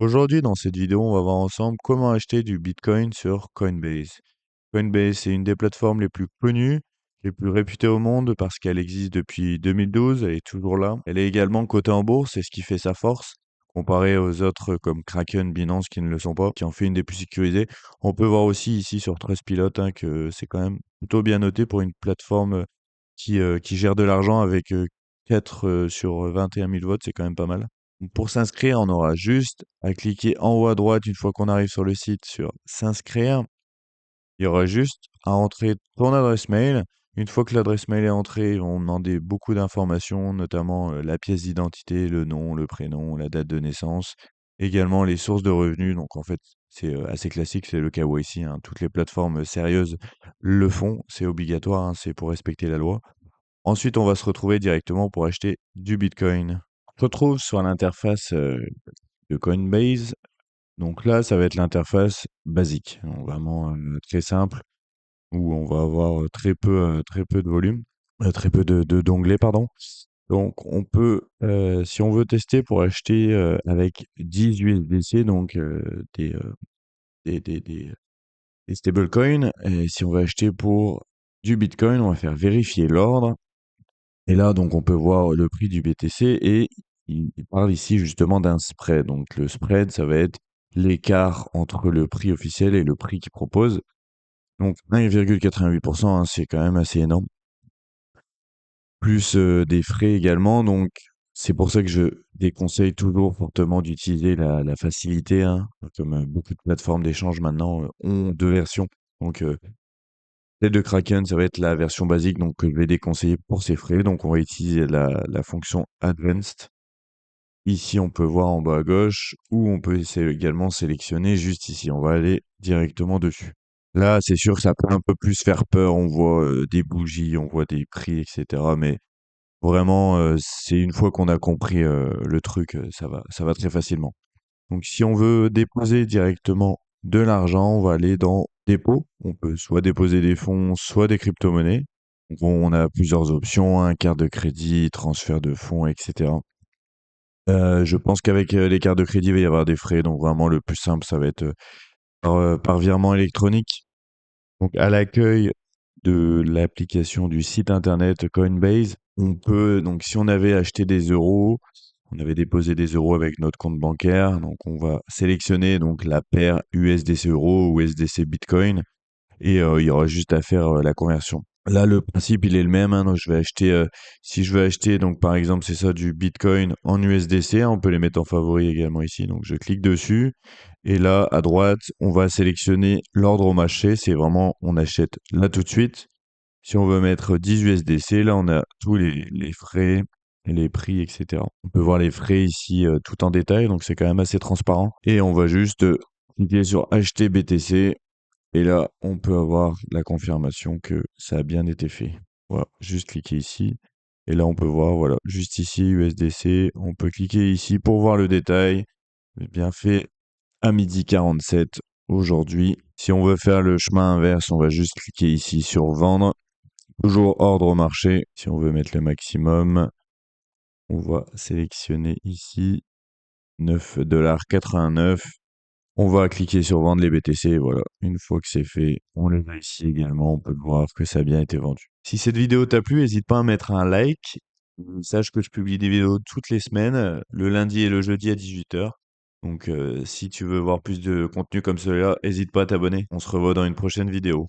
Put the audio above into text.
Aujourd'hui, dans cette vidéo, on va voir ensemble comment acheter du Bitcoin sur Coinbase. Coinbase, c'est une des plateformes les plus connues, les plus réputées au monde parce qu'elle existe depuis 2012, elle est toujours là. Elle est également cotée en bourse, c'est ce qui fait sa force, comparé aux autres comme Kraken, Binance qui ne le sont pas, qui en fait une des plus sécurisées. On peut voir aussi ici sur Trustpilot que c'est quand même plutôt bien noté pour une plateforme qui gère de l'argent avec 4 sur 21 000 votes, c'est quand même pas mal. Donc, pour s'inscrire, on aura juste à cliquer en haut à droite une fois qu'on arrive sur le site sur s'inscrire. Il y aura juste à entrer ton adresse mail. Une fois que l'adresse mail est entrée, ils vont demander beaucoup d'informations, notamment la pièce d'identité, le nom, le prénom, la date de naissance, également les sources de revenus. Donc en fait, c'est assez classique, c'est le KYC, hein. Toutes les plateformes sérieuses le font, c'est obligatoire, hein, c'est pour respecter la loi. Ensuite, on va se retrouver directement pour acheter du Bitcoin. On se retrouve sur l'interface de Coinbase. Donc là, ça va être l'interface basique, donc vraiment très simple, où on va avoir très peu de volume, très peu d'onglets, pardon. Donc on peut, si on veut tester pour acheter avec 10 USDC, donc des, des, des, des stablecoins, et si on veut acheter pour du Bitcoin, on va faire vérifier l'ordre. Et là, donc, on peut voir le prix du BTC et il parle ici justement d'un spread. Donc, le spread, ça va être l'écart entre le prix officiel et le prix qu'il propose. Donc, 1,88%, hein, c'est quand même assez énorme. Plus des frais également. Donc, c'est pour ça que je déconseille toujours fortement d'utiliser la facilité, hein. Comme beaucoup de plateformes d'échange maintenant ont deux versions. Donc, celle de Kraken, ça va être la version basique, donc que je vais déconseiller pour ses frais. Donc, on va utiliser la fonction Advanced. Ici, on peut voir en bas à gauche, ou on peut également sélectionner juste ici. On va aller directement dessus. Là, c'est sûr que ça peut un peu plus faire peur. On voit des bougies, on voit des prix, etc. Mais vraiment, c'est une fois qu'on a compris le truc, ça va très facilement. Donc, si on veut déposer directement de l'argent, on va aller dans dépôt. On peut soit déposer des fonds, soit des crypto-monnaies. Donc, on a plusieurs options, hein, carte de crédit, transfert de fonds, etc. Je pense qu'avec les cartes de crédit, il va y avoir des frais. Donc, vraiment, le plus simple, ça va être par virement électronique. Donc, à l'accueil de l'application du site internet Coinbase, on peut, donc, si on avait acheté des euros, on avait déposé des euros avec notre compte bancaire, donc on va sélectionner donc la paire USDC euro ou USDC Bitcoin et il y aura juste à faire la conversion. Là, le principe, il est le même, hein, donc je vais acheter, si je veux acheter, donc par exemple, c'est ça, du Bitcoin en USDC, hein, on peut les mettre en favori également ici. Donc je clique dessus et là, à droite, on va sélectionner l'ordre au marché. C'est vraiment, on achète là tout de suite. Si on veut mettre 10 USDC, là, on a tous les frais, et les prix, etc. On peut voir les frais ici tout en détail, donc c'est quand même assez transparent. Et on va juste cliquer sur acheter BTC. Et là, on peut avoir la confirmation que ça a bien été fait. Voilà, juste cliquer ici. Et là, on peut voir, voilà, juste ici, USDC. On peut cliquer ici pour voir le détail. C'est bien fait à 12h47 aujourd'hui. Si on veut faire le chemin inverse, on va juste cliquer ici sur vendre. Toujours ordre au marché. Si on veut mettre le maximum, on va sélectionner ici 9,89 $. On va cliquer sur vendre les BTC, voilà. Une fois que c'est fait, on les a ici également, on peut voir que ça a bien été vendu. Si cette vidéo t'a plu, n'hésite pas à mettre un like. Sache que je publie des vidéos toutes les semaines, le lundi et le jeudi à 18h. Donc si tu veux voir plus de contenu comme celui-là, n'hésite pas à t'abonner. On se revoit dans une prochaine vidéo.